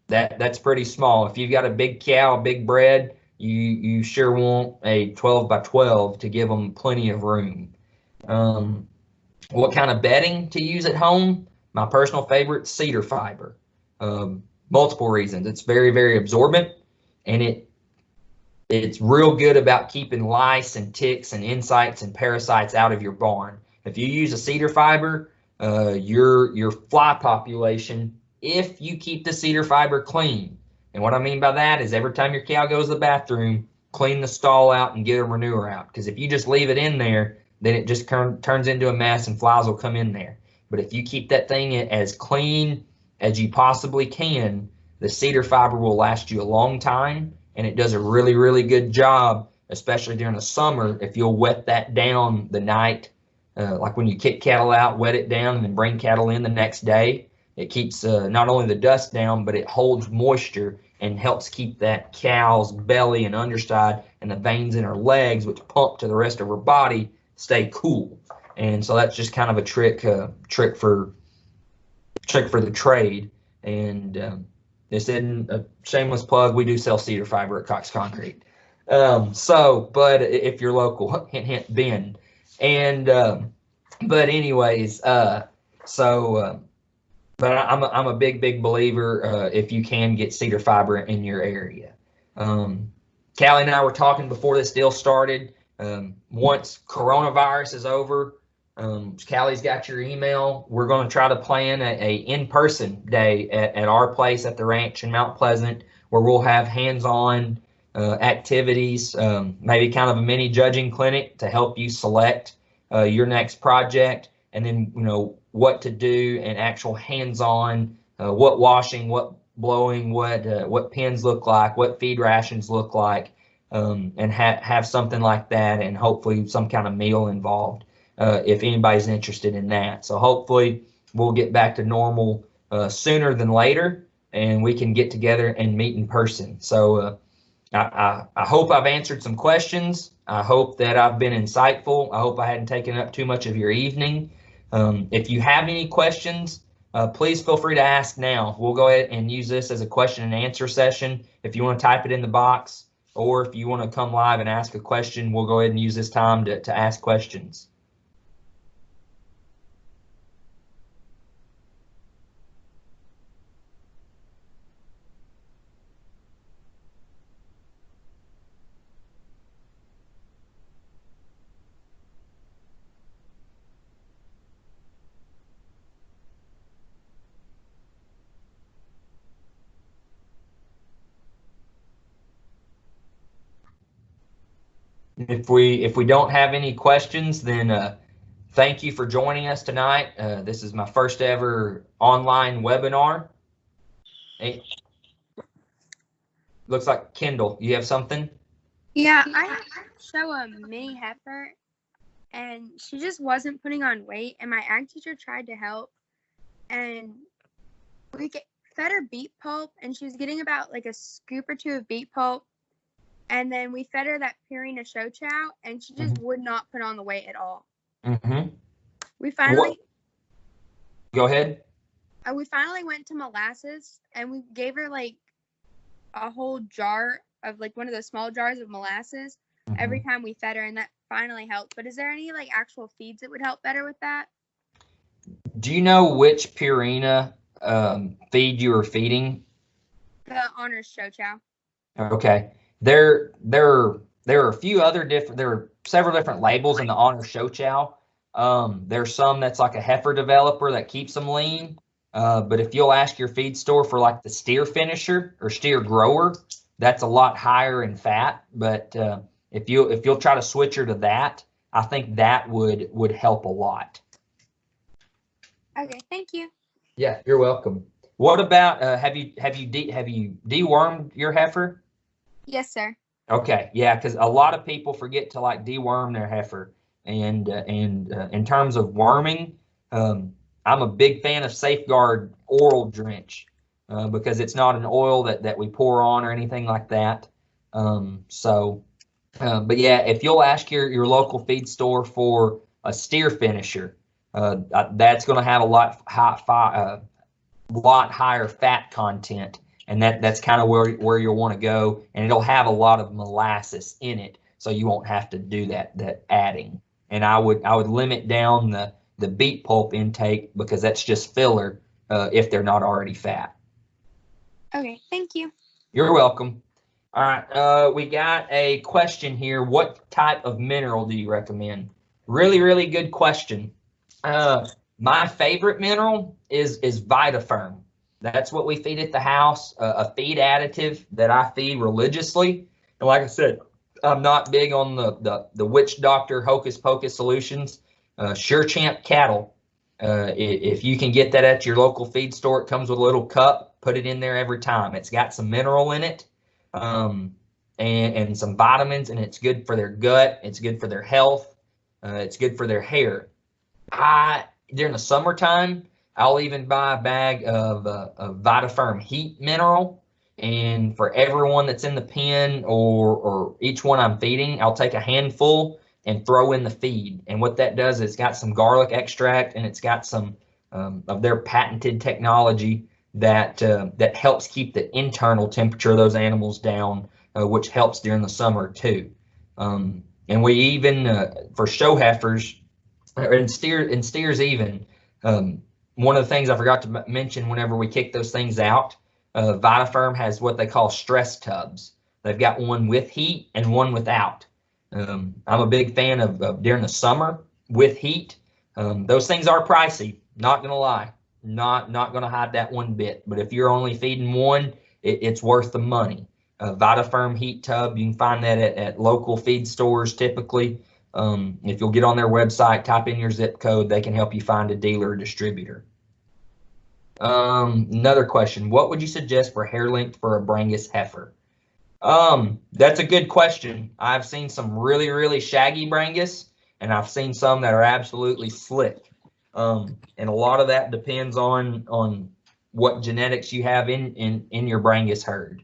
That's pretty small. If you've got a big cow, big bred, you sure want a 12 by 12 to give them plenty of room. What kind of bedding to use at home? My personal favorite, cedar fiber. Multiple reasons. It's very, very absorbent, and it's real good about keeping lice and ticks and insects and parasites out of your barn. If you use a cedar fiber, your fly population, if you keep the cedar fiber clean, And what I mean by that is every time your cow goes to the bathroom, clean the stall out and get her manure out. Because if you just leave it in there, then it just turns into a mess and flies will come in there. But if you keep that thing as clean as you possibly can, the cedar fiber will last you a long time, and it does a really, really good job, especially during the summer. If you'll wet that down the night, like when you kick cattle out, wet it down and then bring cattle in the next day, it keeps not only the dust down, but it holds moisture and helps keep that cow's belly and underside and the veins in her legs, which pump to the rest of her body, stay cool. And so that's just kind of a trick for the trade. And this isn't a shameless plug. We do sell cedar fiber at Cox Concrete. But if you're local, hint, hint, Bend. And but anyways, but I'm a big believer if you can get cedar fiber in your area. Callie and I were talking before this deal started. Once coronavirus is over, Callie's got your email. We're going to try to plan a in-person day at our place at the ranch in Mount Pleasant, where we'll have hands-on activities, maybe kind of a mini judging clinic to help you select your next project, and then what to do and actual hands-on, what washing, what blowing, what pens look like, what feed rations look like, and have something like that, and hopefully some kind of meal involved if anybody's interested in that. So hopefully we'll get back to normal sooner than later, and we can get together and meet in person. So I hope I've answered some questions. I hope that I've been insightful. I hope I hadn't taken up too much of your evening. If you have any questions, please feel free to ask now. We'll go ahead and use this as a question and answer session. If you want to type it in the box, or if you want to come live and ask a question, we'll go ahead and use this time to ask questions. If we don't have any questions, then thank you for joining us tonight. This is my first ever online webinar. Hey, looks like Kendall, you have something? Yeah, I have to show a mini heifer, and she just wasn't putting on weight, and my ag teacher tried to help, and we fed her beet pulp, and she was getting about like a scoop or two of beet pulp, and then we fed her that Purina show chow, and she just would not put on the weight at all. We finally go ahead. We finally went to molasses, and we gave her like a whole jar of like one of those small jars of molasses every time we fed her, and that finally helped. But is there any like actual feeds that would help better with that? Do you know which Purina feed you were feeding? The Honors show chow. Okay. There are a few other different, there are several different labels in the Honor Show Chow. There's some that's like a heifer developer that keeps them lean. But if you'll ask your feed store for like the steer finisher or steer grower, that's a lot higher in fat. But if you'll try to switch her to that, I think that would help a lot. Okay, thank you. Yeah, you're welcome. What about have you dewormed your heifer? Yes, sir. Okay, yeah, because a lot of people forget to like deworm their heifer, and in terms of worming, I'm a big fan of Safeguard Oral Drench because it's not an oil that we pour on or anything like that. But yeah, if you'll ask your local feed store for a steer finisher, that's going to have a lot higher fat content. And that's kind of where you'll want to go, and it'll have a lot of molasses in it, so you won't have to do that adding. And I would limit down the beet pulp intake because that's just filler if they're not already fat. Okay, thank you. You're welcome. All right, we got a question here. What type of mineral do you recommend? Really good question. My favorite mineral is Vitafirm. That's what we feed at the house, a feed additive that I feed religiously. And like I said, I'm not big on the witch doctor hocus pocus solutions. Sure Champ Cattle, if you can get that at your local feed store, it comes with a little cup. Put it in there every time. It's got some mineral in it, and some vitamins, and it's good for their gut. It's good for their health. It's good for their hair. During the summertime, I'll even buy a bag of Vitaferm Heat Mineral. And for everyone that's in the pen or each one I'm feeding, I'll take a handful and throw in the feed. And what that does is it's got some garlic extract, and it's got some of their patented technology that helps keep the internal temperature of those animals down, which helps during the summer too. And we even, for show heifers, and steers even, one of the things I forgot to mention whenever we kick those things out, Vitaferm has what they call stress tubs. They've got one with heat and one without. I'm a big fan of during the summer with heat. Those things are pricey, not gonna lie, not gonna hide that one bit. But if you're only feeding one, it's worth the money. Vitaferm heat tub, you can find that at local feed stores typically. If you'll get on their website, type in your zip code, they can help you find a dealer or distributor. Another question, what would you suggest for hair length for a Brangus heifer? That's a good question. I've seen some really, really shaggy Brangus, and I've seen some that are absolutely slick. And a lot of that depends on what genetics you have in your Brangus herd.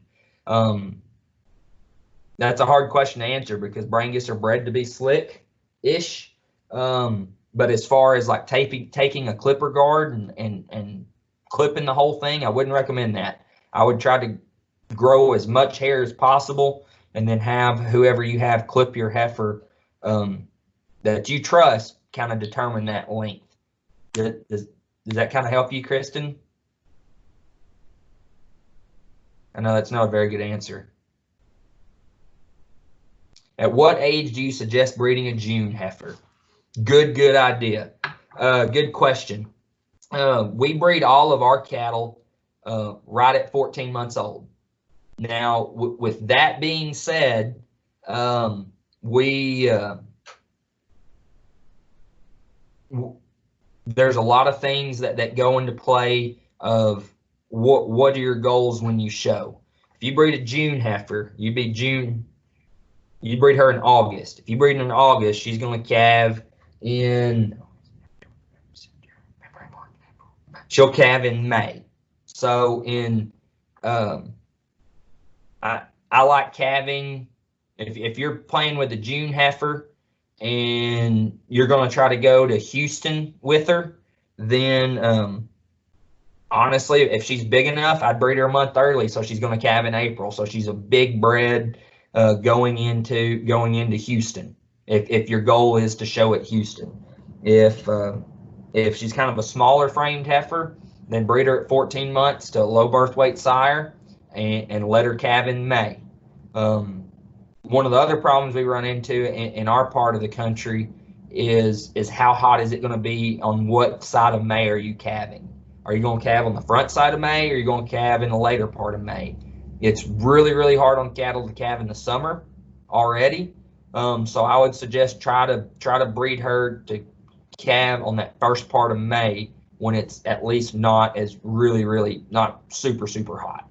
That's a hard question to answer because Brangus are bred to be slick-ish. But as far as like taking a clipper guard and clipping the whole thing, I wouldn't recommend that. I would try to grow as much hair as possible and then have whoever you have clip your heifer that you trust kind of determine that length. Does that kind of help you, Kristen? I know that's not a very good answer. At what age do you suggest breeding a June heifer? Good idea. Good question. We breed all of our cattle right at 14 months old. Now, with that being said, there's a lot of things that go into play of what are your goals when you show. If you breed a June heifer, you breed her in August. If you breed in August, she's going to calve she'll calve in May. So I like calving. If you're playing with a June heifer and you're going to try to go to Houston with her, then honestly, if she's big enough, I'd breed her a month early, so she's going to calve in April. So she's a big bred going into Houston. If your goal is to show at Houston, if she's kind of a smaller framed heifer, then breed her at 14 months to a low birth weight sire and let her calve in May. One of the other problems we run into in our part of the country is how hot is it going to be on what side of May are you calving? Are you going to calve on the front side of May, or are you going to calve in the later part of May? It's really, really hard on cattle to calve in the summer already. So I would suggest try to breed her to calve on that first part of May when it's at least not as really, really not super, super hot.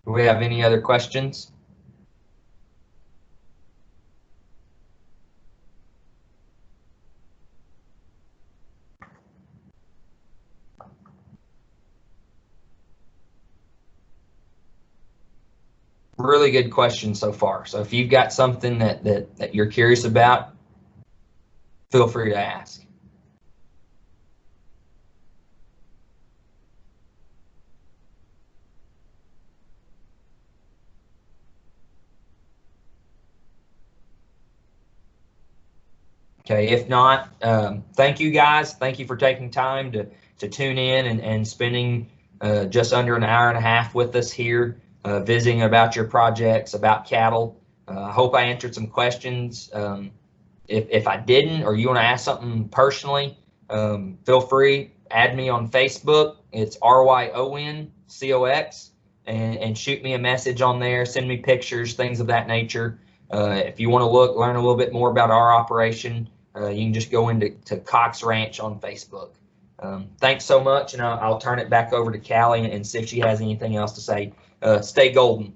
Do we have any other questions? Really good question so far. So if you've got something that you're curious about, feel free to ask. Okay, if not, thank you guys. Thank you for taking time to to tune in and spending just under an hour and a half with us here, visiting about your projects, about cattle. I hope I answered some questions. If I didn't, or you want to ask something personally, feel free, add me on Facebook. It's RYONCOX, and shoot me a message on there, send me pictures, things of that nature. If you want to learn a little bit more about our operation, you can just go into Cox Ranch on Facebook. Thanks so much, and I'll turn it back over to Callie and see if she has anything else to say. Stay golden.